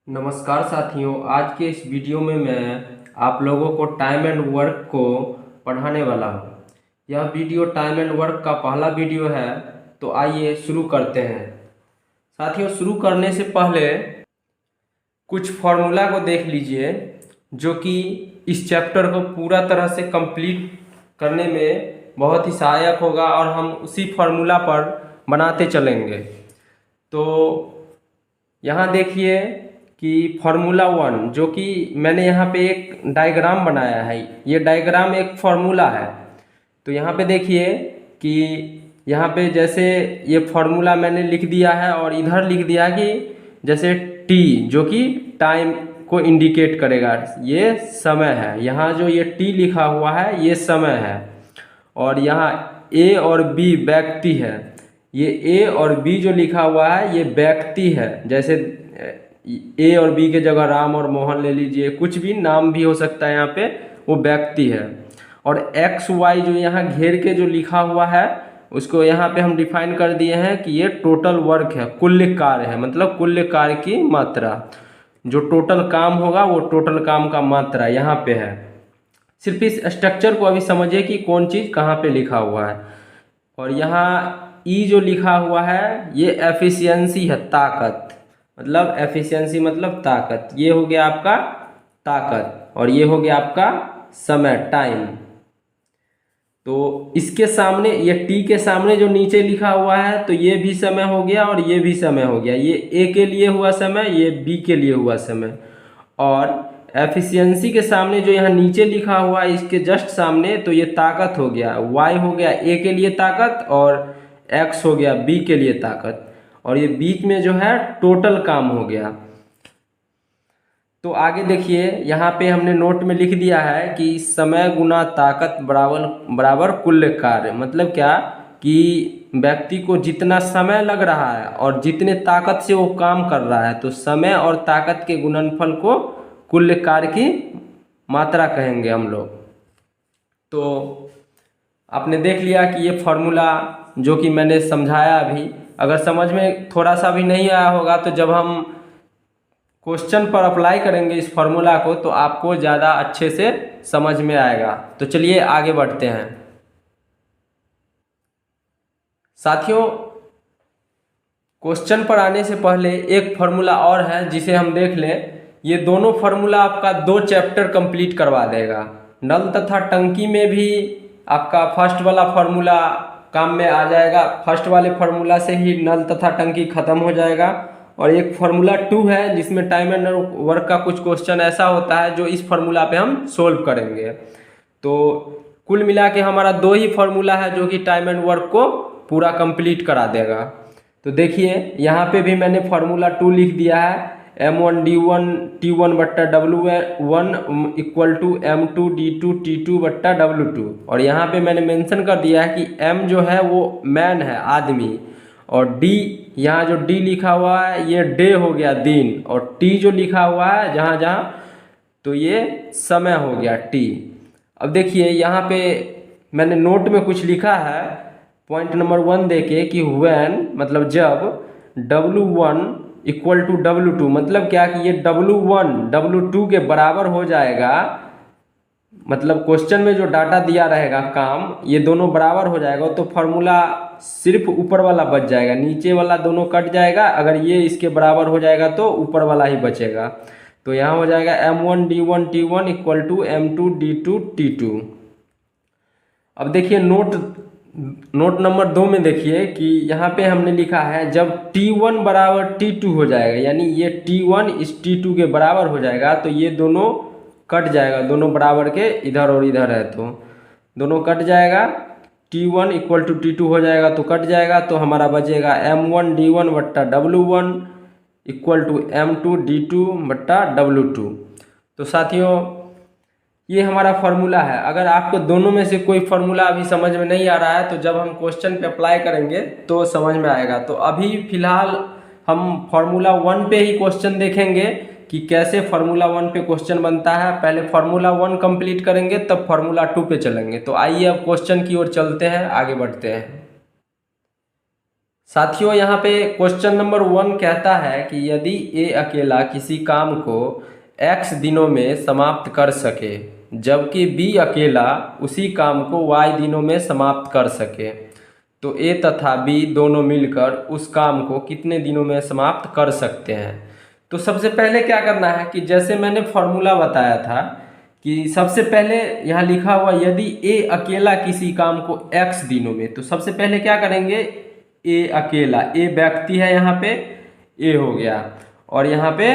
नमस्कार साथियों, आज के इस वीडियो में मैं आप लोगों को टाइम एंड वर्क को पढ़ाने वाला हूँ। यह वीडियो टाइम एंड वर्क का पहला वीडियो है, तो आइए शुरू करते हैं। साथियों, शुरू करने से पहले कुछ फॉर्मूला को देख लीजिए जो कि इस चैप्टर को पूरा तरह से कंप्लीट करने में बहुत ही सहायक होगा और हम उसी फॉर्मूला पर बनाते चलेंगे। तो यहाँ देखिए कि फार्मूला वन, जो कि मैंने यहाँ पे एक डायग्राम बनाया है, ये डायग्राम एक फार्मूला है। तो यहाँ पे देखिए कि यहाँ पे जैसे ये फार्मूला मैंने लिख दिया है और इधर लिख दिया कि जैसे टी, जो कि टाइम को इंडिकेट करेगा, ये समय है। यहाँ जो ये टी लिखा हुआ है ये समय है, और यहाँ ए और बी व्यक्ति है। ये ए और बी जो लिखा हुआ है ये व्यक्ति है। जैसे ए और बी के जगह राम और मोहन ले लीजिए, कुछ भी नाम भी हो सकता है यहाँ पे, वो व्यक्ति है। और एक्स वाई जो यहाँ घेर के जो लिखा हुआ है उसको यहाँ पे हम डिफाइन कर दिए हैं कि ये टोटल वर्क है, कुल कार्य है, मतलब कुल कार्य की मात्रा। जो टोटल काम होगा वो टोटल काम का मात्रा यहाँ पे है। सिर्फ इस स्ट्रक्चर को अभी समझिए कि कौन चीज़ कहाँ पे लिखा हुआ है। और यहाँ ई जो लिखा हुआ है ये एफिशिएंसी है, ताकत, मतलब एफिशिएंसी मतलब ताकत। ये हो गया आपका ताकत और ये हो गया आपका समय, टाइम। तो इसके सामने, ये टी के सामने जो नीचे लिखा हुआ है, तो ये भी समय हो गया और ये भी समय हो गया। ये ए के लिए हुआ समय, ये बी के लिए हुआ समय। और एफिशिएंसी के सामने जो यहाँ नीचे लिखा हुआ है इसके जस्ट सामने, तो ये ताकत हो गया। वाई हो गया ए के लिए ताकत और एक्स हो गया बी के लिए ताकत, और ये बीच में जो है टोटल काम हो गया। तो आगे देखिए, यहाँ पे हमने नोट में लिख दिया है कि समय गुना ताकत बराबर बराबर कुल कार्य। मतलब क्या कि व्यक्ति को जितना समय लग रहा है और जितने ताकत से वो काम कर रहा है, तो समय और ताकत के गुणनफल को कुल कार्य की मात्रा कहेंगे हम लोग। तो आपने देख लिया कि ये फॉर्मूला जो कि मैंने समझाया अभी, अगर समझ में थोड़ा सा भी नहीं आया होगा तो जब हम क्वेश्चन पर अप्लाई करेंगे इस फॉर्मूला को तो आपको ज़्यादा अच्छे से समझ में आएगा। तो चलिए आगे बढ़ते हैं। साथियों, क्वेश्चन पर आने से पहले एक फार्मूला और है जिसे हम देख लें। ये दोनों फार्मूला आपका 2 चैप्टर कंप्लीट करवा देगा। नल तथा टंकी में भी आपका फर्स्ट वाला फार्मूला काम में आ जाएगा। फर्स्ट वाले फार्मूला से ही नल तथा टंकी खत्म हो जाएगा। और एक फार्मूला 2 है जिसमें टाइम एंड वर्क का कुछ क्वेश्चन ऐसा होता है जो इस फार्मूला पे हम सोल्व करेंगे। तो कुल मिला के हमारा 2 ही फार्मूला है जो कि टाइम एंड वर्क को पूरा कंप्लीट करा देगा। तो देखिए यहाँ पे भी मैंने फार्मूला 2 लिख दिया है, M1D1 T1 बट्टा W1 equal to M2 D2 T2 बट्टा W2। और यहाँ पे मैंने मेंशन कर दिया है कि M जो है वो मैन है, आदमी, और D, यहाँ जो D लिखा हुआ है ये डे हो गया, दिन, और T जो लिखा हुआ है जहाँ जहाँ, तो ये समय हो गया T। अब देखिए यहाँ पे मैंने नोट में कुछ लिखा है पॉइंट नंबर 1 देके कि व्हेन, मतलब जब W1 इक्वल टू W2, मतलब क्या कि ये W1 W2 के बराबर हो जाएगा। मतलब क्वेश्चन में जो डाटा दिया रहेगा काम, ये दोनों बराबर हो जाएगा तो फार्मूला सिर्फ ऊपर वाला बच जाएगा, नीचे वाला दोनों कट जाएगा। अगर ये इसके बराबर हो जाएगा तो ऊपर वाला ही बचेगा। तो यहाँ हो जाएगा M1D1 T1 equal to M2 D2 T2। अब देखिए नोट नंबर 2 में देखिए कि यहाँ पे हमने लिखा है जब T1 बराबर T2 हो जाएगा, यानी ये T1 इस T2 के बराबर हो जाएगा, तो ये दोनों कट जाएगा, दोनों बराबर के इधर और इधर है तो दोनों कट जाएगा। T1 इक्वल टू T2 हो जाएगा तो कट जाएगा, तो हमारा बचेगा M1D1 बट्टा W1 equal to M2 D2 बट्टा W2। तो साथियों ये हमारा फार्मूला है। अगर आपको दोनों में से कोई फार्मूला अभी समझ में नहीं आ रहा है तो जब हम क्वेश्चन पे अप्लाई करेंगे तो समझ में आएगा। तो अभी फिलहाल हम फार्मूला 1 पे ही क्वेश्चन देखेंगे कि कैसे फार्मूला 1 पे क्वेश्चन बनता है। पहले फार्मूला 1 कंप्लीट करेंगे तब फार्मूला 2 पे चलेंगे। तो आइए अब क्वेश्चन की ओर चलते हैं, आगे बढ़ते हैं। साथियों यहाँ पे क्वेश्चन नंबर 1 कहता है कि यदि ए अकेला किसी काम को x दिनों में समाप्त कर सके जबकि बी अकेला उसी काम को y दिनों में समाप्त कर सके तो ए तथा बी दोनों मिलकर उस काम को कितने दिनों में समाप्त कर सकते हैं। तो सबसे पहले क्या करना है कि जैसे मैंने फॉर्मूला बताया था कि सबसे पहले यहाँ लिखा हुआ यदि ए अकेला किसी काम को x दिनों में, तो सबसे पहले क्या करेंगे, ए अकेला, ए व्यक्ति है यहाँ पे, ए हो गया, और यहाँ पे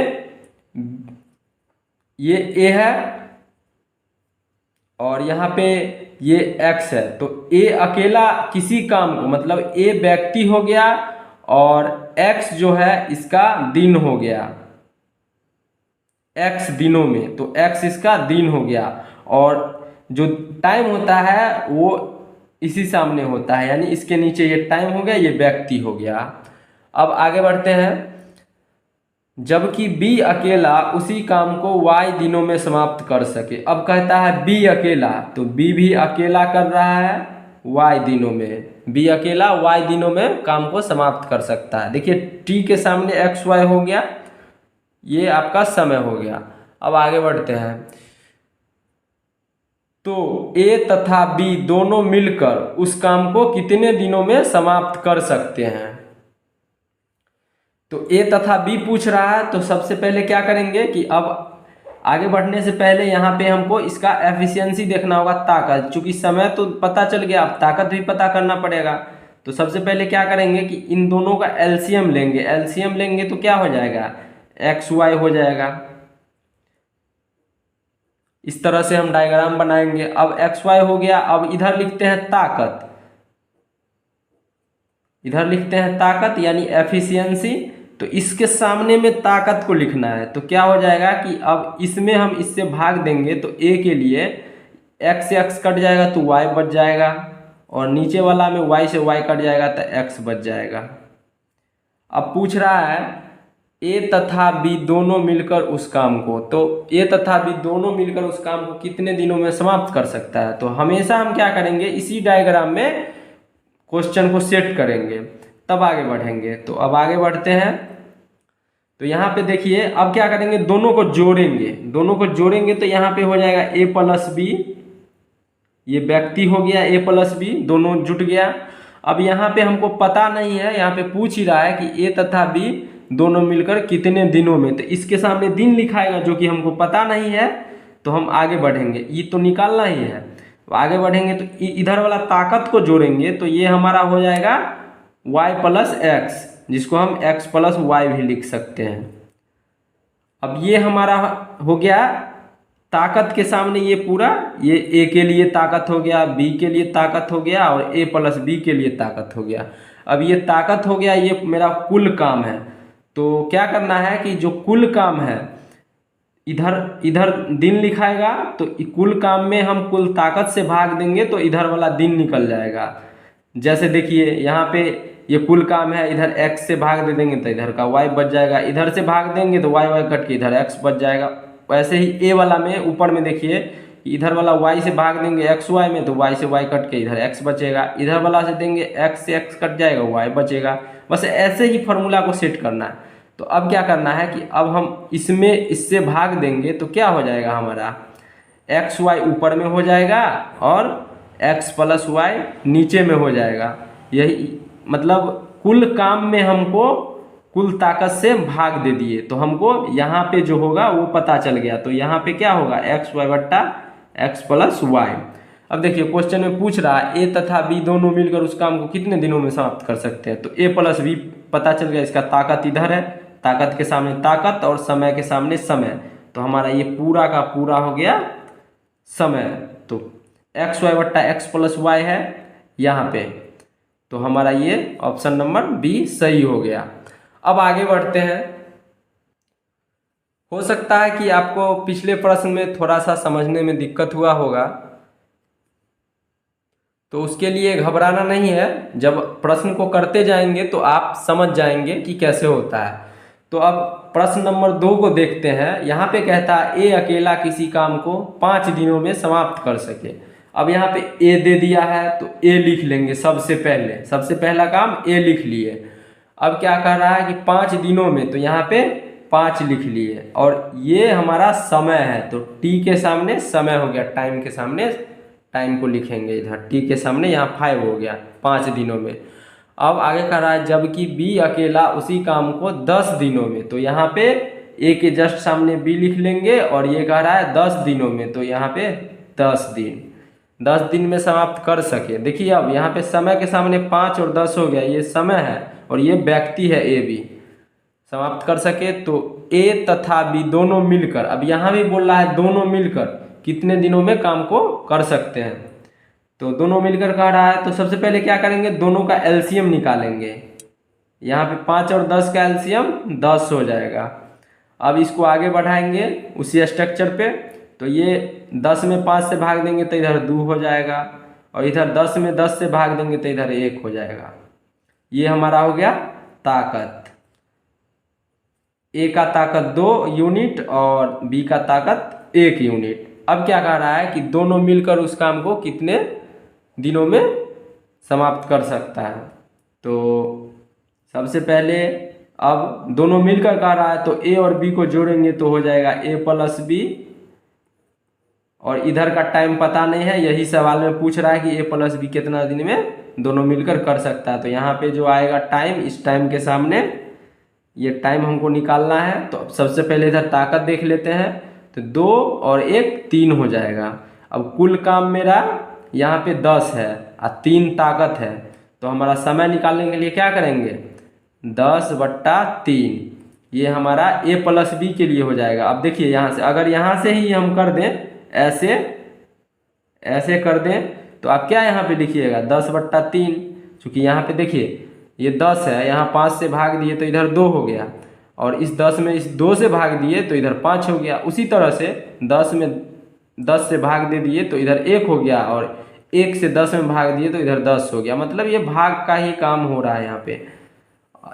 ये ए है और यहाँ पे ये x है। तो ए अकेला किसी काम को मतलब ए व्यक्ति हो गया और x जो है इसका दिन हो गया, x दिनों में, तो x इसका दिन हो गया और जो टाइम होता है वो इसी सामने होता है, यानी इसके नीचे ये टाइम हो गया, ये व्यक्ति हो गया। अब आगे बढ़ते हैं। जबकि बी अकेला उसी काम को y दिनों में समाप्त कर सके। अब कहता है बी अकेला, तो बी भी अकेला कर रहा है y दिनों में, बी अकेला y दिनों में काम को समाप्त कर सकता है। देखिए t के सामने x y हो गया, ये आपका समय हो गया। अब आगे बढ़ते हैं। तो ए तथा बी दोनों मिलकर उस काम को कितने दिनों में समाप्त कर सकते हैं। तो ए तथा बी पूछ रहा है, तो सबसे पहले क्या करेंगे कि अब आगे बढ़ने से पहले यहाँ पे हमको इसका एफिशिएंसी देखना होगा, ताकत। चूंकि समय तो पता चल गया, अब ताकत भी पता करना पड़ेगा। तो सबसे पहले क्या करेंगे कि इन दोनों का एलसीएम लेंगे, एलसीएम लेंगे तो क्या हो जाएगा, एक्स वाई हो जाएगा। इस तरह से हम डायग्राम बनाएंगे। अब एक्स वाई हो गया। अब इधर लिखते हैं ताकत, इधर लिखते हैं ताकत यानी एफिशिएंसी। तो इसके सामने में ताकत को लिखना है, तो क्या हो जाएगा कि अब इसमें हम इससे भाग देंगे तो ए के लिए x से x कट जाएगा तो y बच जाएगा, और नीचे वाला में y से y कट जाएगा तो x बच जाएगा। अब पूछ रहा है ए तथा बी दोनों मिलकर उस काम को, तो ए तथा बी दोनों मिलकर उस काम को कितने दिनों में समाप्त कर सकता है। तो हमेशा हम क्या करेंगे, इसी डायग्राम में क्वेश्चन को सेट करेंगे तब आगे बढ़ेंगे। तो अब आगे बढ़ते हैं। तो यहाँ पे देखिए अब क्या करेंगे, दोनों को जोड़ेंगे, दोनों को जोड़ेंगे तो यहाँ पे हो जाएगा a प्लस बी, ये व्यक्ति हो गया a प्लस बी, दोनों जुट गया। अब यहाँ पे हमको पता नहीं है, यहाँ पे पूछ ही रहा है कि a तथा b दोनों मिलकर कितने दिनों में, तो इसके सामने दिन लिखाएगा जो कि हमको पता नहीं है। तो हम आगे बढ़ेंगे, ये तो निकालना ही है। तो आगे बढ़ेंगे तो इधर वाला ताकत को जोड़ेंगे तो ये हमारा हो जाएगा y प्लस एक्स, जिसको हम x प्लस वाई भी लिख सकते हैं। अब ये हमारा हो गया ताकत के सामने ये पूरा, ये a के लिए ताकत हो गया, b के लिए ताकत हो गया और a प्लस b के लिए ताकत हो गया। अब ये ताकत हो गया, ये मेरा कुल काम है। तो क्या करना है कि जो कुल काम है इधर इधर दिन लिखाएगा, तो कुल काम में हम कुल ताकत से भाग देंगे तो इधर वाला दिन निकल जाएगा। जैसे देखिए यहाँ पे ये कुल काम है, इधर x से भाग दे देंगे तो इधर का y बच जाएगा, इधर से भाग देंगे तो y y कट के इधर x बच जाएगा। वैसे ही a वाला में ऊपर में देखिए इधर वाला y से भाग देंगे x y में तो y से y कट के इधर x बचेगा, इधर वाला से देंगे x से x कट जाएगा y बचेगा। बस ऐसे ही फॉर्मूला को सेट करना है। तो अब क्या करना है कि अब हम इसमें इससे भाग देंगे तो क्या हो जाएगा, हमारा एक्स वाई ऊपर में हो जाएगा और x प्लस वाई नीचे में हो जाएगा। यही मतलब कुल काम में हमको कुल ताकत से भाग दे दिए, तो हमको यहाँ पे जो होगा वो पता चल गया। तो यहाँ पे क्या होगा, एक्स वाई बट्टा एक्स प्लस वाई। अब देखिए क्वेश्चन में पूछ रहा है ए तथा बी दोनों मिलकर उस काम को कितने दिनों में समाप्त कर सकते हैं। तो ए प्लस बी पता चल गया, इसका ताकत इधर है, ताकत के सामने ताकत और समय के सामने समय, तो हमारा ये पूरा का पूरा हो गया समय। तो एक्स वाई बट्टा एक्स प्लस वाई है यहाँ पे, तो हमारा ये ऑप्शन नंबर बी सही हो गया। अब आगे बढ़ते हैं। हो सकता है कि आपको पिछले प्रश्न में थोड़ा सा समझने में दिक्कत हुआ होगा, तो उसके लिए घबराना नहीं है, जब प्रश्न को करते जाएंगे तो आप समझ जाएंगे कि कैसे होता है। तो अब प्रश्न नंबर 2 को देखते हैं। यहाँ पे कहता है ए अकेला किसी काम को 5 दिनों में समाप्त कर सके। अब यहाँ पे ए दे दिया है तो ए लिख लेंगे सबसे पहले, सबसे पहला काम ए लिख लिए। अब क्या कह रहा है कि 5 दिनों में, तो यहाँ पे 5 लिख लिए। और ये हमारा समय है तो टी के सामने समय हो गया, टाइम के सामने टाइम को लिखेंगे इधर, टी के सामने यहाँ 5 हो गया 5 दिनों में। अब आगे कह रहा है जबकि बी अकेला उसी काम को 10 दिनों में, तो यहाँ पे ए के जस्ट सामने बी लिख लेंगे। और ये कह रहा है 10 दिनों में, तो यहाँ पे 10 दिन, 10 दिन में समाप्त कर सके। देखिए अब यहाँ पे समय के सामने 5 और 10 हो गया, ये समय है और ये व्यक्ति है ए बी, समाप्त कर सके। तो ए तथा बी दोनों मिलकर, अब यहाँ भी बोल रहा है दोनों मिलकर कितने दिनों में काम को कर सकते हैं, तो दोनों मिलकर कह रहा है। तो सबसे पहले क्या करेंगे, दोनों का एलसीएम निकालेंगे। यहाँ पे 5 और 10 का एलसीएम 10 हो जाएगा। अब इसको आगे बढ़ाएंगे उसी स्ट्रक्चर पे, तो ये 10 में 5 से भाग देंगे तो इधर 2 हो जाएगा, और इधर 10 में 10 से भाग देंगे तो इधर 1 हो जाएगा। ये हमारा हो गया ताकत। ए का ताकत 2 यूनिट और बी का ताकत 1 यूनिट। अब क्या कह रहा है कि दोनों मिलकर उस काम को कितने दिनों में समाप्त कर सकता है। तो सबसे पहले अब दोनों मिलकर कह रहा है, तो ए और बी को जोड़ेंगे तो हो जाएगा ए प्लस बी, और इधर का टाइम पता नहीं है, यही सवाल में पूछ रहा है कि ए प्लस बी कितना दिन में दोनों मिलकर कर सकता है। तो यहाँ पे जो आएगा टाइम, इस टाइम के सामने ये टाइम हमको निकालना है। तो सबसे पहले इधर ताकत देख लेते हैं, तो 2 और 1 3 हो जाएगा। अब कुल काम मेरा यहाँ पे 10 है और 3 ताकत है, तो हमारा समय निकालने के लिए क्या करेंगे, 10/3, ये हमारा ए प्लस बी के लिए हो जाएगा। अब देखिए यहाँ से, अगर यहाँ से ही हम कर दें, ऐसे ऐसे कर दें, तो आप क्या यहाँ पे लिखिएगा 10/3, क्योंकि यहाँ पे देखिए ये 10 है, यहाँ 5 से भाग दिए तो इधर 2 हो गया, और इस 10 में इस 2 से भाग दिए तो इधर 5 हो गया। उसी तरह से 10 में 10 से भाग दे दिए तो इधर 1 हो गया, और 1 से 10 में भाग दिए तो इधर 10 हो गया। मतलब ये भाग का ही काम हो रहा है यहाँ पे,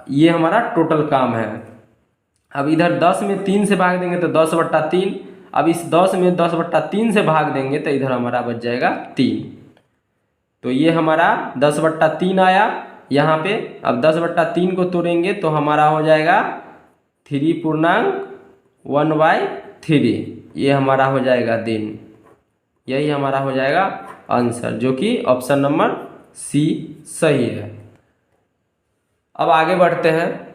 ये हमारा टोटल काम है। अब इधर 10 में 3 से भाग देंगे तो 10/3, अब इस 10 में 10/3 से भाग देंगे तो इधर हमारा बच जाएगा 3। तो ये हमारा 10/3 आया यहाँ पे। अब 10/3 को तोड़ेंगे तो हमारा हो जाएगा 3.1/3, ये हमारा हो जाएगा दिन। यही हमारा हो जाएगा आंसर, जो कि ऑप्शन नंबर सी सही है। अब आगे बढ़ते हैं।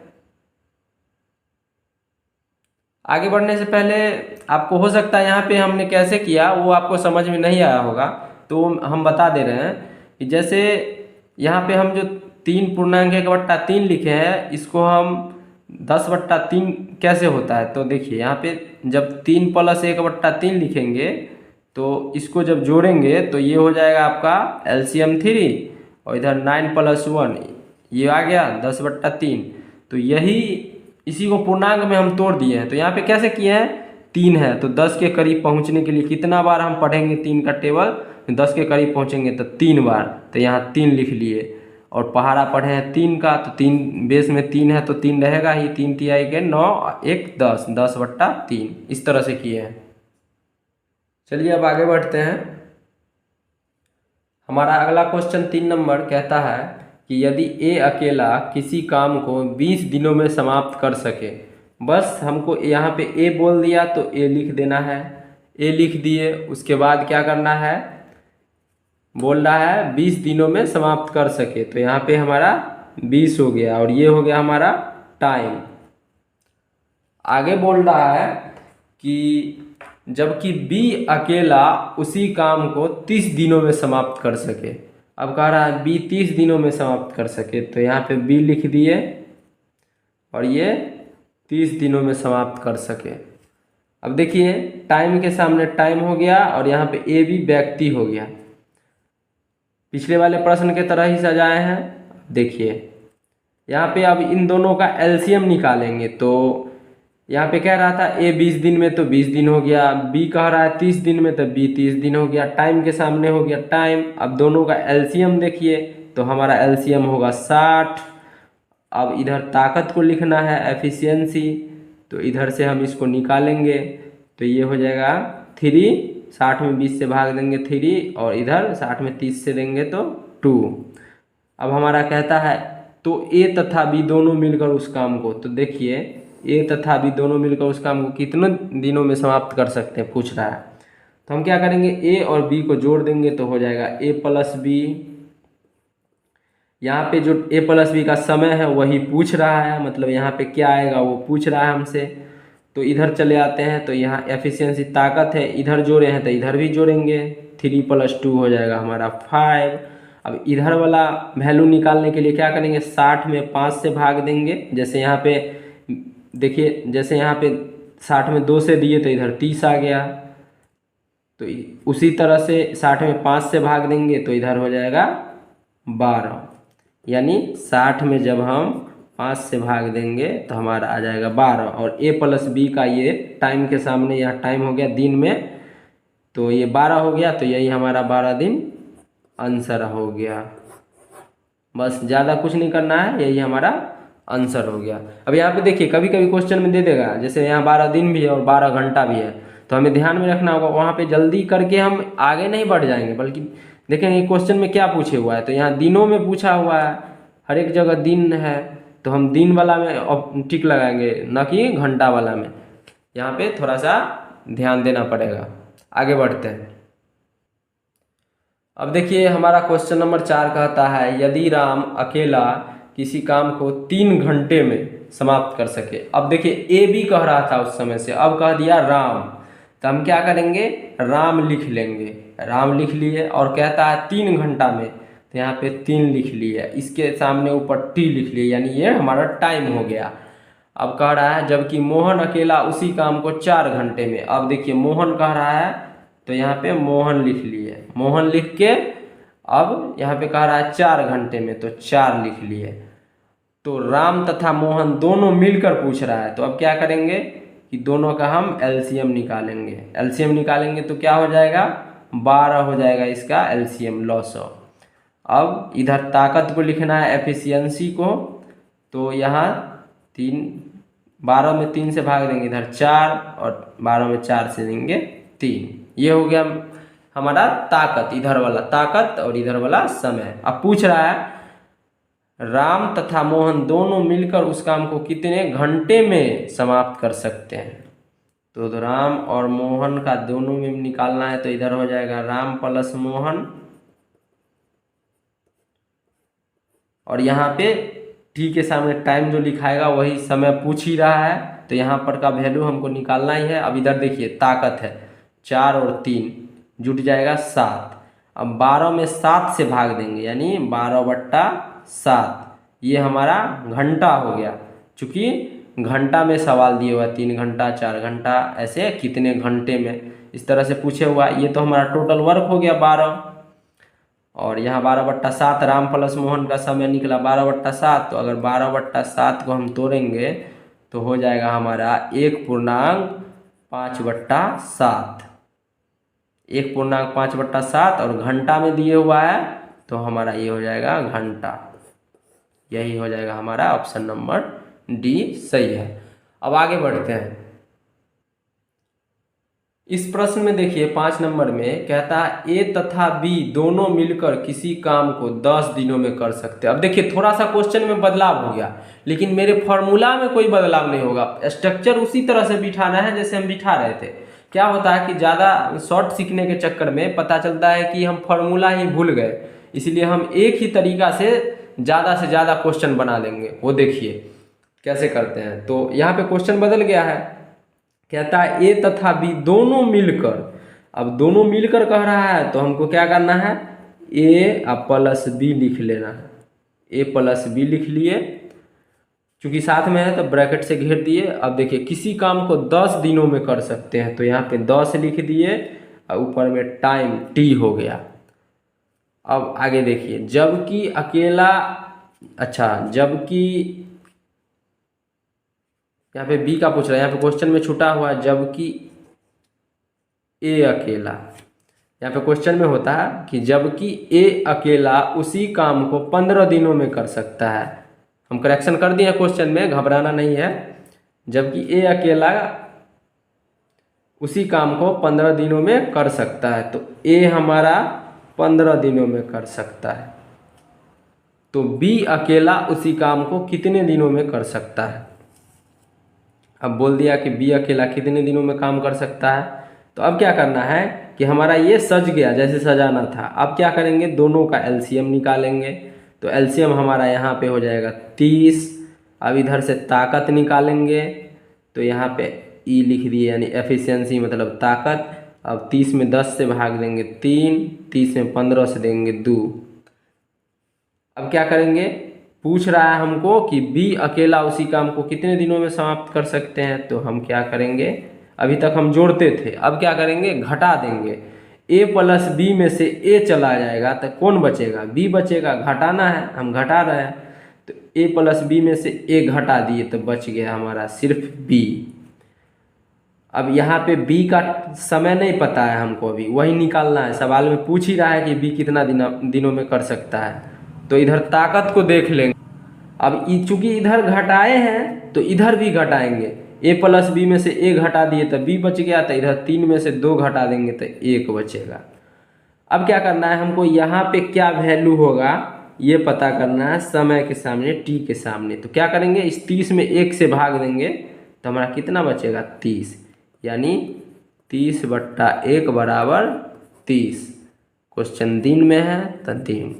आगे बढ़ने से पहले आपको हो सकता है यहाँ पे हमने कैसे किया वो आपको समझ में नहीं आया होगा, तो हम बता दे रहे हैं कि जैसे यहाँ पे हम जो 3.1/3 लिखे हैं, इसको हम 10/3 कैसे होता है, तो देखिए यहाँ पे जब 3 + 1/3 लिखेंगे तो इसको जब जोड़ेंगे तो ये हो जाएगा आपका एलसीएम 3, और इधर 9 + 1 ये आ गया 10/3। तो यही इसी को पूर्णांक में हम तोड़ दिए हैं। तो यहाँ पे कैसे किए हैं, 3 है तो 10 के करीब पहुँचने के लिए कितना बार हम पढ़ेंगे 3 का टेबल, 10 के करीब पहुँचेंगे तो 3 बार, तो यहाँ 3 लिख लिए। और पहाड़ा पढ़े हैं 3 का, तो 3 बेस में 3 है तो 3 रहेगा ही, 3 तिहाई के 9, 1 10, 10/3 इस तरह से किए हैं। चलिए अब आगे बढ़ते हैं। हमारा अगला क्वेश्चन 3 नंबर कहता है कि यदि ए अकेला किसी काम को 20 दिनों में समाप्त कर सके, बस हमको यहाँ पे ए बोल दिया तो ए लिख देना है। ए लिख दिए, उसके बाद क्या करना है, बोल रहा है 20 दिनों में समाप्त कर सके, तो यहाँ पे हमारा 20 हो गया, और ये हो गया हमारा टाइम। आगे बोल रहा है कि जबकि बी अकेला उसी काम को 30 दिनों में समाप्त कर सके। अब कह रहा है बी 30 दिनों में समाप्त कर सके, तो यहाँ पे बी लिख दिए और ये 30 दिनों में समाप्त कर सके। अब देखिए टाइम के सामने टाइम हो गया और यहाँ पे ए बी व्यक्ति हो गया। पिछले वाले प्रश्न के तरह ही सजाए हैं। देखिए यहाँ पे अब इन दोनों का एलसीएम निकालेंगे, तो यहाँ पे कह रहा था ए 20 दिन में तो 20 दिन हो गया, बी कह रहा है 30 दिन में तो बी 30 दिन हो गया। टाइम के सामने हो गया टाइम। अब दोनों का एलसीएम देखिए तो हमारा एलसीएम होगा 60। अब इधर ताकत को लिखना है एफिशिएंसी, तो इधर से हम इसको निकालेंगे तो ये हो जाएगा 3 60 में 20 से भाग देंगे 3, और इधर 60 में 30 से देंगे तो 2। अब हमारा कहता है तो ए तथा बी दोनों मिलकर उस काम को, तो देखिए ए तथा बी दोनों मिलकर उस काम को कितने दिनों में समाप्त कर सकते हैं पूछ रहा है। तो हम क्या करेंगे, ए और बी को जोड़ देंगे तो हो जाएगा ए प्लस बी। यहाँ पे जो ए प्लस बी का समय है वही पूछ रहा है, मतलब यहाँ पे क्या आएगा वो पूछ रहा है हमसे। तो इधर चले आते हैं, तो यहाँ एफिशिएंसी ताकत है, इधर जोड़े हैं तो इधर भी जोड़ेंगे, 3 + 2 हो जाएगा हमारा 5। अब इधर वाला वैल्यू निकालने के लिए क्या करेंगे, 60 में 5 से भाग देंगे। जैसे यहाँ पे देखिए, जैसे यहाँ पे 60 में 2 से दिए तो इधर 30 आ गया, तो उसी तरह से 60 में 5 से भाग देंगे तो इधर हो जाएगा 12। यानी 60 में जब हम 5 से भाग देंगे तो हमारा आ जाएगा 12। और ए प्लस बी का ये टाइम के सामने यहाँ टाइम हो गया दिन में, तो ये 12 हो गया, तो यही हमारा 12 दिन आंसर हो गया। बस ज़्यादा कुछ नहीं करना है, यही हमारा आंसर हो गया। अब यहाँ पे देखिए कभी कभी क्वेश्चन में दे देगा, जैसे यहाँ 12 दिन भी है और 12 घंटा भी है, तो हमें ध्यान में रखना होगा, वहाँ पे जल्दी करके हम आगे नहीं बढ़ जाएंगे, बल्कि देखेंगे क्वेश्चन में क्या पूछे हुआ है। तो यहाँ दिनों में पूछा हुआ है, हर एक जगह दिन है, तो हम दिन वाला में टिक लगाएंगे, न कि घंटा वाला में। यहाँ पे थोड़ा सा ध्यान देना पड़ेगा। आगे बढ़ते हैं। अब देखिए हमारा क्वेश्चन नंबर 4 कहता है, यदि राम अकेला किसी काम को 3 घंटे में समाप्त कर सके। अब देखिए ए बी कह रहा था उस समय से, अब कह दिया राम, तो हम क्या करेंगे, राम लिख लेंगे। राम लिख लिए और कहता है 3 घंटा में, तो यहाँ पे 3 लिख लिए, इसके सामने ऊपर टी लिख लिए, यानी ये हमारा टाइम हो गया। अब कह रहा है जबकि मोहन अकेला उसी काम को 4 घंटे में। अब देखिए मोहन कह रहा है, तो यहाँ पे मोहन लिख लिए, मोहन लिख के अब यहाँ पे कह रहा है 4 घंटे में, तो 4 लिख लिए। तो राम तथा मोहन दोनों मिलकर पूछ रहा है, तो अब क्या करेंगे कि दोनों का हम एलसीएम निकालेंगे। एलसीएम निकालेंगे तो क्या हो जाएगा, 12 हो जाएगा इसका एलसीएम, लॉस ऑफ। अब इधर ताकत को लिखना है, एफिशिएंसी को, तो यहाँ 12 में 3 से भाग देंगे, इधर 4, और 12 में 4 से देंगे 3। ये हो गया हमारा ताकत, इधर वाला ताकत और इधर वाला समय। अब पूछ रहा है राम तथा मोहन दोनों मिलकर उस काम को कितने घंटे में समाप्त कर सकते हैं। तो राम और मोहन का दोनों में निकालना है, तो इधर हो जाएगा राम प्लस मोहन, और यहाँ पे टी के सामने टाइम जो लिखाएगा वही समय पूछ ही रहा है, तो यहाँ पर का वैल्यू हमको निकालना ही है। अब इधर देखिए ताकत है 4 और 3 जुट जाएगा 7। अब 12 में 7 से भाग देंगे, यानी 12/7, ये हमारा घंटा हो गया। चूँकि घंटा में सवाल दिए हुआ 3 घंटा 4 घंटा, ऐसे कितने घंटे में, इस तरह से पूछे हुआ। ये तो हमारा टोटल वर्क हो गया 12, और यहाँ 12/7 राम प्लस मोहन का समय निकला 12/7। तो अगर 12/7 को हम तोड़ेंगे तो हो जाएगा हमारा 1.5/7, 1.5/7, और घंटा में दिए हुआ है तो हमारा ये हो जाएगा घंटा। यही हो जाएगा हमारा ऑप्शन नंबर डी सही है। अब आगे बढ़ते हैं। इस प्रश्न में देखिए 5 नंबर में कहता है ए तथा बी दोनों मिलकर किसी काम को 10 दिनों में कर सकते हैं। अब देखिए थोड़ा सा क्वेश्चन में बदलाव हो गया, लेकिन मेरे फॉर्मूला में कोई बदलाव नहीं होगा, स्ट्रक्चर उसी तरह से बिठाना है जैसे हम बिठा रहे थे। क्या होता है कि ज़्यादा शॉर्ट सीखने के चक्कर में पता चलता है कि हम फॉर्मूला ही भूल गए, इसलिए हम एक ही तरीका से ज़्यादा क्वेश्चन बना लेंगे। वो देखिए कैसे करते हैं। तो यहाँ पे क्वेश्चन बदल गया है, कहता है ए तथा बी दोनों मिलकर। अब दोनों मिलकर कह रहा है तो हमको क्या करना है, ए प्लस बी लिख लेना है। ए प्लस बी लिख लिए, चूँकि साथ में है तो ब्रैकेट से घेर दिए। अब देखिए किसी काम को 10 दिनों में कर सकते हैं, तो यहाँ पे 10 लिख दिए और ऊपर में टाइम टी हो गया। अब आगे देखिए, जबकि अकेला, जबकि यहाँ पे बी का पूछ रहा है, यहाँ पे क्वेश्चन में छूटा हुआ है जबकि ए अकेला। यहाँ पे क्वेश्चन में होता है कि जबकि ए अकेला उसी काम को 15 दिनों में कर सकता है। हम करेक्शन कर दिए क्वेश्चन में, घबराना नहीं है। जबकि ए अकेला उसी काम को 15 दिनों में कर सकता है। तो ए हमारा 15 दिनों में कर सकता है, तो बी अकेला उसी काम को कितने दिनों में कर सकता है। अब बोल दिया कि बी अकेला कितने दिनों में काम कर सकता है। तो अब क्या करना है कि हमारा ये सज गया जैसे सजाना था। अब क्या करेंगे, दोनों का एलसीएम निकालेंगे। तो एलसीएम हमारा यहाँ पे हो जाएगा 30। अब इधर से ताकत निकालेंगे, तो यहाँ पे ई लिख दिए, यानी एफिशिएंसी मतलब ताकत। अब 30 में 10 से भाग देंगे 3, 30 में 15 से देंगे 2। अब क्या करेंगे, पूछ रहा है हमको कि बी अकेला उसी काम को कितने दिनों में समाप्त कर सकते हैं। तो हम क्या करेंगे, अभी तक हम जोड़ते थे, अब क्या करेंगे, घटा देंगे। ए प्लस बी में से ए चला जाएगा तो कौन बचेगा, बी बचेगा। घटाना है, हम घटा रहे हैं, तो ए प्लस बी में से ए घटा दिए तो बच गया हमारा सिर्फ बी। अब यहाँ पे बी का समय नहीं पता है हमको, अभी वही निकालना है। सवाल में पूछ ही रहा है कि बी कितना दिनों में कर सकता है, तो इधर ताकत को देख लेंगे। अब चूंकि इधर घटाए हैं तो इधर भी घटाएंगे। ए प्लस बी में से ए घटा दिए तो बी बच गया, तो इधर 3 में से 2 घटा देंगे तो 1 बचेगा। अब क्या करना है हमको, यहाँ पे क्या वैल्यू होगा ये पता करना है, समय के सामने टी के सामने। तो क्या करेंगे, इस 30 में 1 से भाग देंगे तो हमारा कितना बचेगा 30, यानी 30/1 बराबर 30। क्वेश्चन दिन में है तो दिन,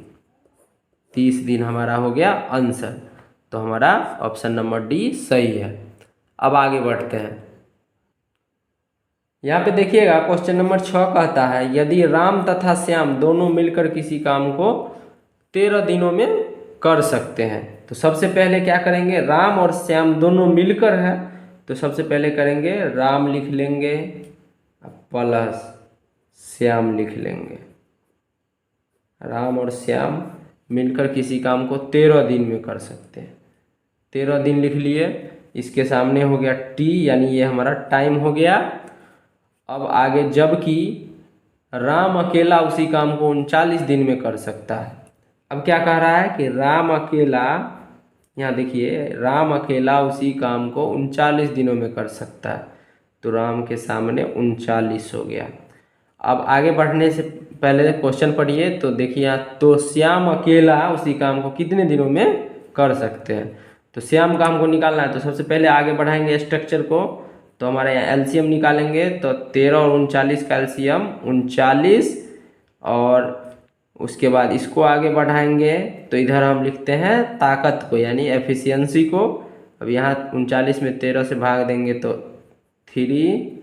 30 दिन हमारा हो गया आंसर। तो हमारा ऑप्शन नंबर डी सही है। अब आगे बढ़ते हैं। यहाँ पे देखिएगा क्वेश्चन नंबर 6 कहता है यदि राम तथा श्याम दोनों मिलकर किसी काम को 13 दिनों में कर सकते हैं। तो सबसे पहले क्या करेंगे, राम और श्याम दोनों मिलकर है, तो सबसे पहले करेंगे राम लिख लेंगे प्लस श्याम लिख लेंगे। राम और श्याम मिलकर किसी काम को 13 दिन में कर सकते हैं। 13 दिन लिख लिए, इसके सामने हो गया टी, यानी ये हमारा टाइम हो गया। अब आगे जबकि राम अकेला उसी काम को 39 दिन में कर सकता है। अब क्या कह रहा है कि राम अकेला, यहाँ देखिए राम अकेला उसी काम को 39 दिनों में कर सकता है, तो राम के सामने 39 हो गया। अब आगे बढ़ने से पहले क्वेश्चन पढ़िए, तो देखिए यहाँ, तो श्याम अकेला उसी काम को कितने दिनों में कर सकते हैं। तो श्याम काम को निकालना है, तो सबसे पहले आगे बढ़ाएंगे स्ट्रक्चर को। तो हमारे यहाँ एलसीएम निकालेंगे, तो 13 और 39 का एलसीएम 39, और उसके बाद इसको आगे बढ़ाएंगे तो इधर हम लिखते हैं ताकत को, यानी एफिशिएंसी को। अब यहाँ 39 में 13 से भाग देंगे तो 3,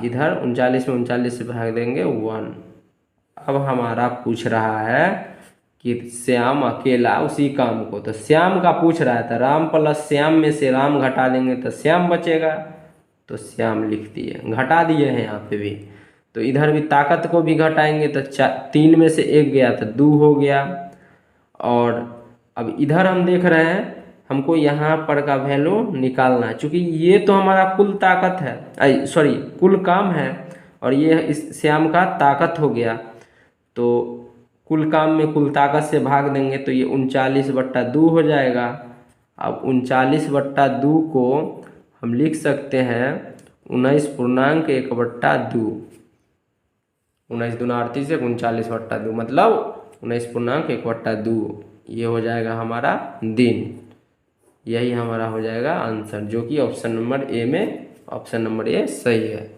इधर 39 में 39 से भाग देंगे 1। अब हमारा पूछ रहा है कि श्याम अकेला उसी काम को, तो श्याम का पूछ रहा था, राम प्लस श्याम में से राम घटा देंगे तो श्याम बचेगा, तो श्याम लिख दिए, घटा दिए हैं यहाँ पे भी। तो इधर भी ताकत को भी घटाएंगे तो 3 में से 1 गया तो 2 हो गया। और अब इधर हम देख रहे हैं हमको यहाँ पर का वैल्यू निकालना है, चूँकि ये तो हमारा कुल ताकत है, सॉरी कुल काम है, और ये इस श्याम का ताकत हो गया। तो कुल काम में कुल ताकत से भाग देंगे तो ये 39/2 हो जाएगा। अब 39/2 को हम लिख सकते हैं 19.1/2। 19 दूना 38 है, 39/2 मतलब 19.1/2। ये हो जाएगा हमारा दिन, यही हमारा हो जाएगा आंसर, जो कि ऑप्शन नंबर ए में, ऑप्शन नंबर ए सही है।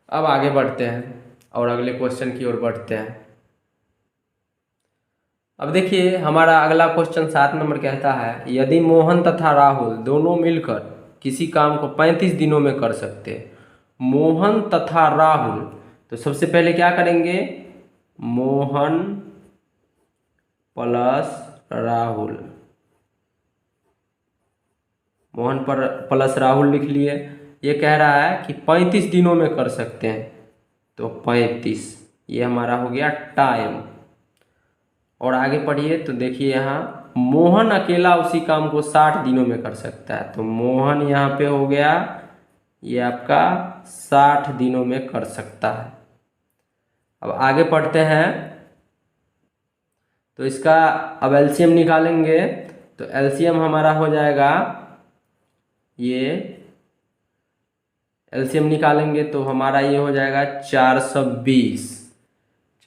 अब आगे बढ़ते हैं और अगले क्वेश्चन की ओर बढ़ते हैं। अब देखिए हमारा अगला क्वेश्चन 7 नंबर कहता है यदि मोहन तथा राहुल दोनों मिलकर किसी काम को 35 दिनों में कर सकते हैं। मोहन तथा राहुल, तो सबसे पहले क्या करेंगे, मोहन प्लस राहुल, मोहन पर प्लस राहुल लिख लिए। ये कह रहा है कि 35 दिनों में कर सकते हैं, तो 35 ये हमारा हो गया टाइम। और आगे पढ़िए तो देखिए यहाँ मोहन अकेला उसी काम को 60 दिनों में कर सकता है, तो मोहन यहाँ पे हो गया, ये आपका 60 दिनों में कर सकता है। अब आगे पढ़ते हैं, तो इसका अब एलसीएम निकालेंगे, तो एलसीएम हमारा हो जाएगा ये एलसीएम निकालेंगे तो हमारा ये हो जाएगा 420,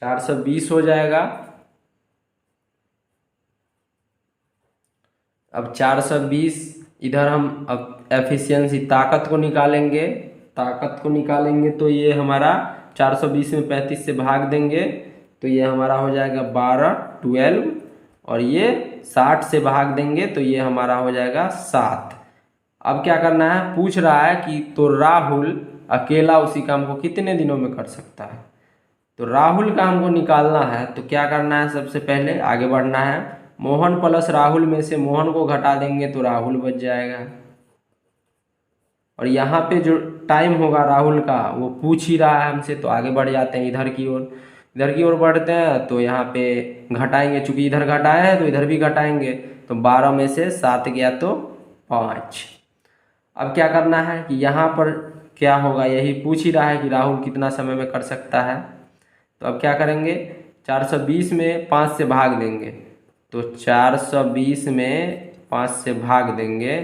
420 हो जाएगा। अब 420 इधर हम अब एफिशिएंसी ताकत को निकालेंगे, ताकत को निकालेंगे तो ये हमारा 420 में 35 से भाग देंगे तो ये हमारा हो जाएगा 12, 12, और ये 60 से भाग देंगे तो ये हमारा हो जाएगा 7। अब क्या करना है, पूछ रहा है कि तो राहुल अकेला उसी काम को कितने दिनों में कर सकता है। तो राहुल का हमको निकालना है तो क्या करना है, सबसे पहले आगे बढ़ना है। मोहन प्लस राहुल में से मोहन को घटा देंगे तो राहुल बच जाएगा। और यहाँ पे जो टाइम होगा राहुल का वो पूछ ही रहा है हमसे, तो आगे बढ़ जाते हैं इधर की ओर। इधर की ओर बढ़ते हैं तो यहाँ पे घटाएंगे, चूंकि इधर घटाए हैं तो इधर भी घटाएंगे। तो 12 में से 7 गया तो 5। अब क्या करना है कि यहाँ पर क्या होगा, यही पूछ ही रहा है कि राहुल कितना समय में कर सकता है। तो अब क्या करेंगे, 420 में 5 से भाग देंगे तो 420 में 5 से भाग देंगे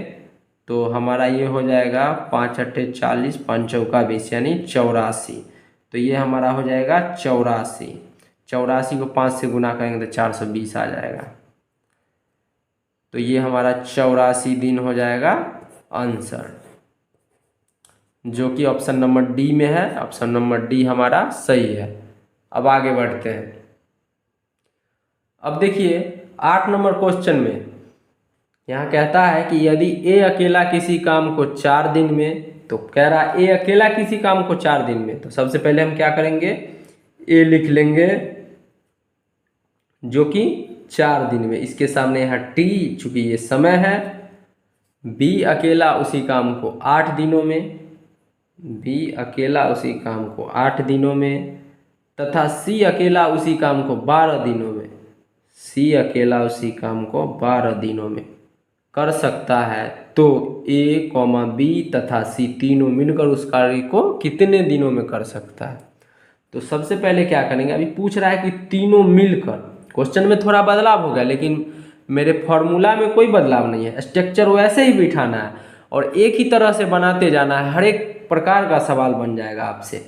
तो हमारा ये हो जाएगा 5 अट्ठे 40, 5 चौका 20 यानी 84। तो ये हमारा हो जाएगा 84। 84 को 5 से गुना करेंगे तो 420 आ जाएगा। तो ये हमारा 84 दिन हो जाएगा आंसर, जो कि ऑप्शन नंबर डी में है। ऑप्शन नंबर डी हमारा सही है। अब आगे बढ़ते हैं। अब देखिए 8 नंबर क्वेश्चन में यहाँ कहता है कि यदि ए अकेला किसी काम को 4 दिन में, तो कह रहा है ए अकेला किसी काम को 4 दिन में, तो सबसे पहले हम क्या करेंगे, ए लिख लेंगे जो कि 4 दिन में, इसके सामने यहाँ टी चूंकि ये समय है। बी अकेला उसी काम को 8 दिनों में, बी अकेला उसी काम को 8 दिनों में, तथा सी अकेला उसी काम को 12 दिनों में, सी अकेला उसी काम को 12 दिनों में कर सकता है। तो ए कॉमा बी तथा सी तीनों मिलकर उस कार्य को कितने दिनों में कर सकता है। तो सबसे पहले क्या करेंगे, अभी पूछ रहा है कि तीनों मिलकर, क्वेश्चन में थोड़ा बदलाव हो गया लेकिन मेरे फॉर्मूला में कोई बदलाव नहीं है, स्ट्रक्चर वैसे ही बिठाना है और एक ही तरह से बनाते जाना है। हर एक प्रकार का सवाल बन जाएगा आपसे,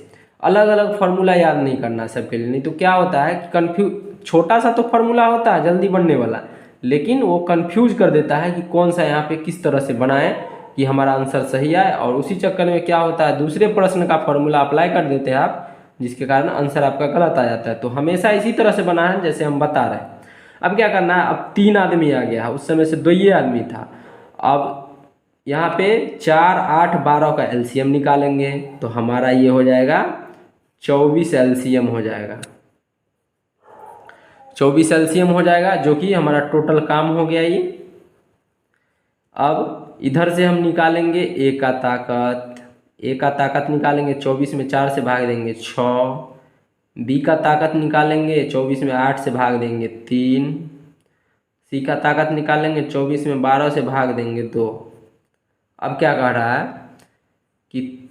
अलग अलग फार्मूला याद नहीं करना सबके लिए, नहीं तो क्या होता है कि कन्फ्यूज, छोटा सा तो फार्मूला होता है जल्दी बनने वाला, लेकिन वो कंफ्यूज कर देता है कि कौन सा यहाँ पे किस तरह से बनाएं कि हमारा आंसर सही आए। और उसी चक्कर में क्या होता है, दूसरे प्रश्न का फार्मूला अप्लाई कर देते हैं आप, जिसके कारण आंसर आपका गलत आ जाता है। तो हमेशा इसी तरह से बनाना है जैसे हम बता रहे हैं। अब क्या करना है, अब 3 आदमी आ गया है, उस समय से 2 ही आदमी था। अब यहाँ पे 4, 8, 12 का एलसीएम निकालेंगे तो हमारा ये हो जाएगा 24 एलसीएम हो जाएगा, 24 एलसीएम हो जाएगा, जो कि हमारा टोटल काम हो गया ये। अब इधर से हम निकालेंगे ए का ताकत, ए का ताकत निकालेंगे 24 में 4 से भाग देंगे 6, बी का ताकत निकालेंगे 24 में 8 से भाग देंगे 3, सी का ताकत निकालेंगे 24 में 12 से भाग देंगे 2। अब क्या कह रहा है कि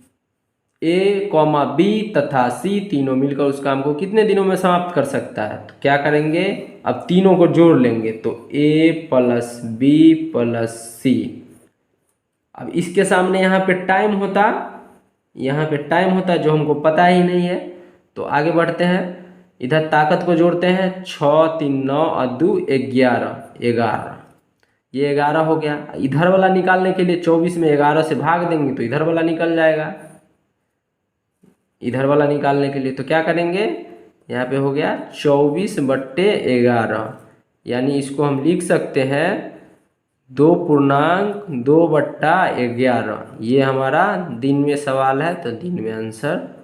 ए कॉमा बी तथा सी तीनों मिलकर उस काम को कितने दिनों में समाप्त कर सकता है। तो क्या करेंगे, अब तीनों को जोड़ लेंगे तो ए प्लस बी प्लस सी। अब इसके सामने यहाँ पे टाइम होता, यहाँ पे टाइम होता जो हमको पता ही नहीं है। तो आगे बढ़ते हैं, इधर ताकत को जोड़ते हैं 6, 3, 9 और 2 11, 11, ये 11 हो गया। इधर वाला निकालने के लिए 24 में 11 से भाग देंगे तो इधर वाला निकल जाएगा। इधर वाला निकालने के लिए तो क्या करेंगे, यहाँ पे हो गया 24/11, यानी इसको हम लिख सकते हैं 2.2/11। ये हमारा दिन में सवाल है तो दिन में आंसर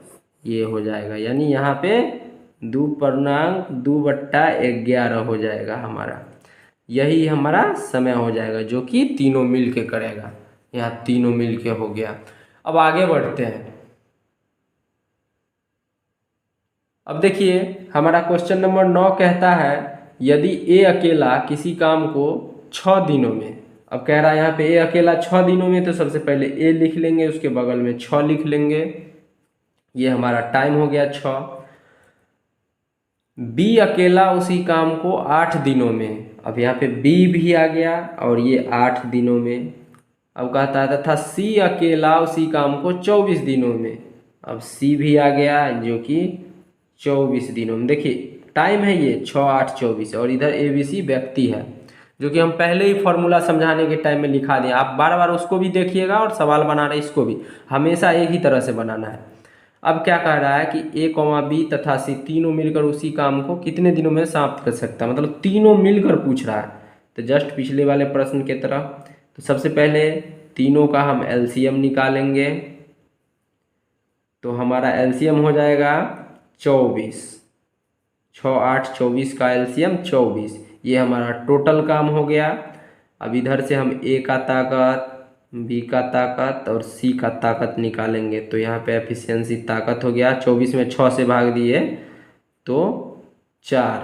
ये हो जाएगा, यानी यहाँ पे 2.2/11 हो जाएगा हमारा, यही हमारा समय हो जाएगा, जो कि तीनों मिल के करेगा। यहाँ तीनों मिल के हो गया। अब आगे बढ़ते हैं। अब देखिए हमारा क्वेश्चन नंबर 9 कहता है यदि ए अकेला किसी काम को 6 दिनों में, अब कह रहा है यहाँ पे ए अकेला 6 दिनों में, तो सबसे पहले ए लिख लेंगे, उसके बगल में 6 लिख लेंगे, ये हमारा टाइम हो गया 6। बी अकेला उसी काम को 8 दिनों में, अब यहाँ पे बी भी आ गया और ये 8 दिनों में, अब कहता है तथा सी अकेला उसी काम को 24 दिनों में। अब सी भी आ गया जो कि 24 दिनों में। देखिए टाइम है ये 6, 8, 24 और इधर ABC व्यक्ति है जो कि हम पहले ही फॉर्मूला समझाने के टाइम में लिखा दिए। आप बार बार उसको भी देखिएगा और सवाल बना रहे इसको भी हमेशा एक ही तरह से बनाना है। अब क्या कह रहा है कि A, B तथा C तीनों मिलकर उसी काम को कितने दिनों में समाप्त कर सकता है, मतलब तीनों मिलकर पूछ रहा है। तो जस्ट पिछले वाले प्रश्न की तरह, तो सबसे पहले तीनों का हम LCM निकालेंगे। तो हमारा LCM हो जाएगा 24, 6, 8, 24 का LCM 24। ये हमारा टोटल काम हो गया। अब इधर से हम A का ताकत, B का ताकत और C का ताकत निकालेंगे। तो यहाँ पे एफिशिएंसी ताकत हो गया 24 में 6 से भाग दिए तो 4,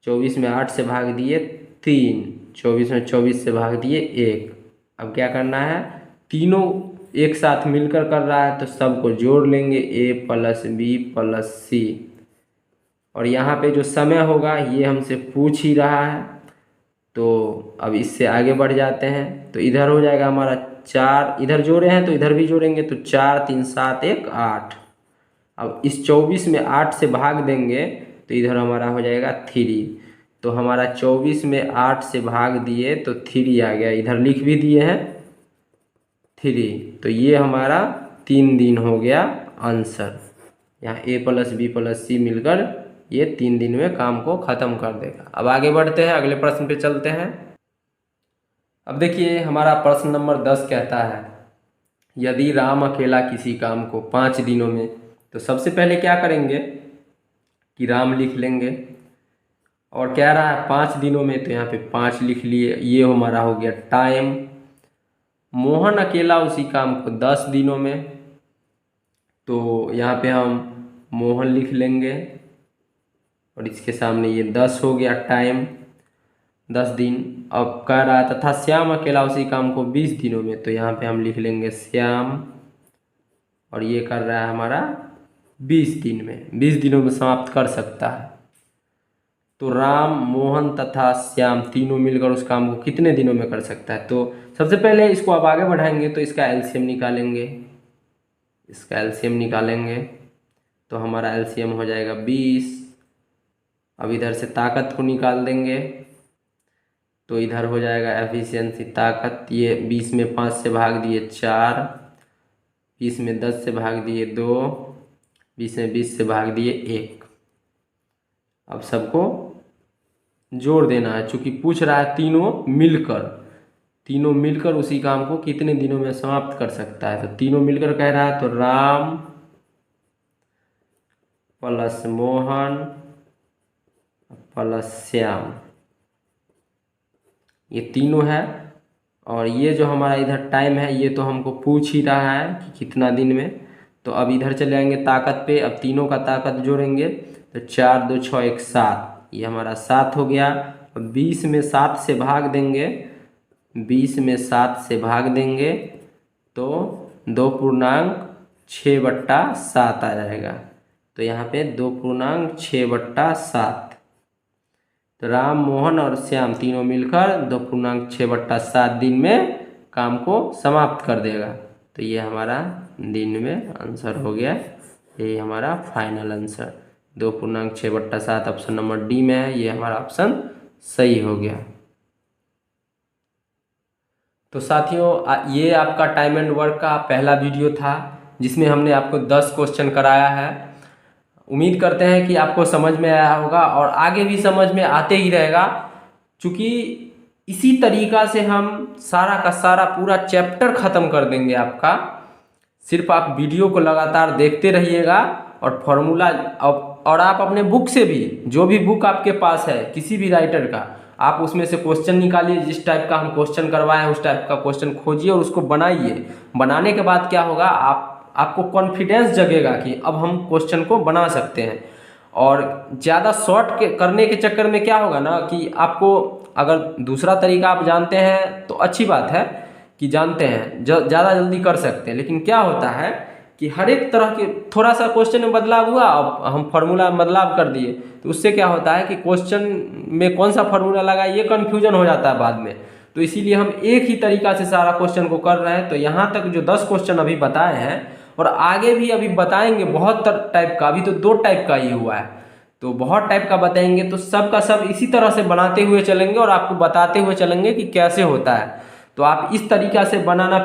24 में 8 से भाग दिए 3, 24 में 24 से भाग दिए 1। अब क्या करना है, तीनों एक साथ मिलकर कर रहा है तो सबको जोड़ लेंगे A + B + C। और यहाँ पे जो समय होगा ये हमसे पूछ ही रहा है, तो अब इससे आगे बढ़ जाते हैं। तो इधर हो जाएगा हमारा 4, इधर जोड़े हैं तो इधर भी जोड़ेंगे तो 4, 3, 7, 1, 8। अब इस 24 में 8 से भाग देंगे तो इधर हमारा हो जाएगा 3। तो हमारा 24 में 8 से भाग दिए तो 3 आ गया, इधर लिख भी दिए हैं 3। तो ये हमारा 3 दिन हो गया आंसर। यहाँ A + B + C मिलकर ये 3 दिन में काम को ख़त्म कर देगा। अब आगे बढ़ते हैं, अगले प्रश्न पे चलते हैं। अब देखिए हमारा प्रश्न नंबर 10 कहता है यदि राम अकेला किसी काम को 5 दिनों में, तो सबसे पहले क्या करेंगे कि राम लिख लेंगे। और कह रहा है 5 दिनों में, तो यहाँ पे 5 लिख लिए, ये हमारा हो गया टाइम। मोहन अकेला उसी काम को 10 दिनों में, तो यहाँ पे हम मोहन लिख लेंगे और इसके सामने ये 10 हो गया टाइम, 10 दिन। अब कह रहा है तथा श्याम अकेला उसी काम को 20 दिनों में, तो यहाँ पे हम लिख लेंगे श्याम और ये कर रहा है हमारा 20 दिन में, 20 दिनों में समाप्त कर सकता है। तो राम, मोहन तथा श्याम तीनों मिलकर उस काम को कितने दिनों में कर सकता है। तो सबसे पहले इसको अब आगे बढ़ाएंगे तो इसका LCM निकालेंगे, इसका LCM निकालेंगे तो हमारा LCM हो जाएगा 20। अब इधर से ताकत को निकाल देंगे तो इधर हो जाएगा एफिशिएंसी ताकत, ये 20 में 5 से भाग दिए 4, 20 में 10 से भाग दिए 2, 20 में 20 से भाग दिए 1। अब सबको जोड़ देना है, चूँकि पूछ रहा है तीनों मिलकर उसी काम को कितने दिनों में समाप्त कर सकता है। तो तीनों मिलकर कह रहा है तो राम + मोहन + श्याम, ये तीनों है। और ये जो हमारा इधर टाइम है ये तो हमको पूछ ही रहा है कि कितना दिन में। तो अब इधर चले जाएंगे ताकत पे, अब तीनों का ताकत जोड़ेंगे तो 4, 2, 6, 1, 7, ये हमारा 7 हो गया। अब 20 में 7 से भाग देंगे, 20 में 7 से भाग देंगे तो 2.6/7 आ जाएगा। तो यहाँ पे 2.6/7। तो राम, मोहन और श्याम तीनों मिलकर 2.6/7 दिन में काम को समाप्त कर देगा। तो ये हमारा दिन में आंसर हो गया, ये हमारा final answer 2.6/7 option number D में है, ये हमारा ऑप्शन सही हो गया। तो साथियों ये आपका टाइम एंड वर्क का पहला वीडियो था जिसमें हमने आपको 10 क्वेश्चन कराया है। उम्मीद करते हैं कि आपको समझ में आया होगा और आगे भी समझ में आते ही रहेगा, क्योंकि इसी तरीका से हम सारा का सारा पूरा चैप्टर ख़त्म कर देंगे आपका। सिर्फ आप वीडियो को लगातार देखते रहिएगा और फॉर्मूला, और आप अपने बुक से भी, जो भी बुक आपके पास है किसी भी राइटर का, आप उसमें से क्वेश्चन निकालिए, जिस टाइप का हम क्वेश्चन करवाएं उस टाइप का क्वेश्चन खोजिए और उसको बनाइए। बनाने के बाद क्या होगा, आपको कॉन्फिडेंस जगेगा कि अब हम क्वेश्चन को बना सकते हैं। और ज़्यादा शॉर्ट करने के चक्कर में क्या होगा ना कि आपको, अगर दूसरा तरीका आप जानते हैं तो अच्छी बात है कि जानते हैं, ज़्यादा जल्दी कर सकते हैं। लेकिन क्या होता है कि हर एक तरह के थोड़ा सा क्वेश्चन में बदलाव हुआ, अब हम फार्मूला में बदलाव कर दिए तो उससे क्या होता है कि क्वेश्चन में कौन सा फार्मूला लगा ये कन्फ्यूजन हो जाता है बाद में। तो इसीलिए हम एक ही तरीका से सारा क्वेश्चन को कर रहे हैं। तो यहाँ तक जो 10 क्वेश्चन अभी बताए हैं और आगे भी अभी बताएंगे बहुत टाइप का, अभी तो 2 टाइप का ही हुआ है, तो बहुत टाइप का बताएंगे। तो सब का सब इसी तरह से बनाते हुए चलेंगे और आपको बताते हुए चलेंगे कि कैसे होता है। तो आप इस तरीका से बनाना,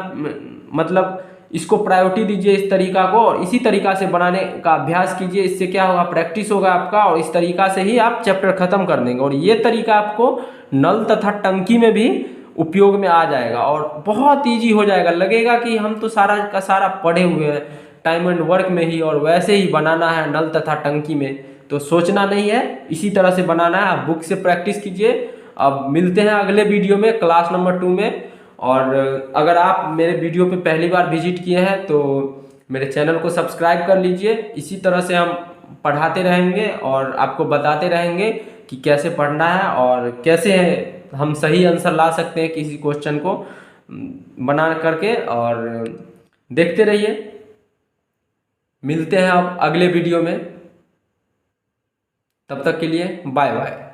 मतलब इसको प्रायोरिटी दीजिए इस तरीका को, और इसी तरीका से बनाने का अभ्यास कीजिए। इससे क्या होगा, प्रैक्टिस होगा आपका, और इस तरीका से ही आप चैप्टर खत्म कर देंगे। और ये तरीका आपको नल तथा टंकी में भी उपयोग में आ जाएगा और बहुत ईजी हो जाएगा। लगेगा कि हम तो सारा का सारा पढ़े हुए हैं टाइम एंड वर्क में ही, और वैसे ही बनाना है नल तथा टंकी में। तो सोचना नहीं है, इसी तरह से बनाना है। आप बुक से प्रैक्टिस कीजिए। अब मिलते हैं अगले वीडियो में, क्लास नंबर 2 में। और अगर आप मेरे वीडियो पे पहली बार विजिट किए हैं तो मेरे चैनल को सब्सक्राइब कर लीजिए। इसी तरह से हम पढ़ाते रहेंगे और आपको बताते रहेंगे कि कैसे पढ़ना है और कैसे हम सही आंसर ला सकते हैं किसी क्वेश्चन को बना करके। और देखते रहिए। मिलते हैं अब अगले वीडियो में, तब तक के लिए बाय बाय।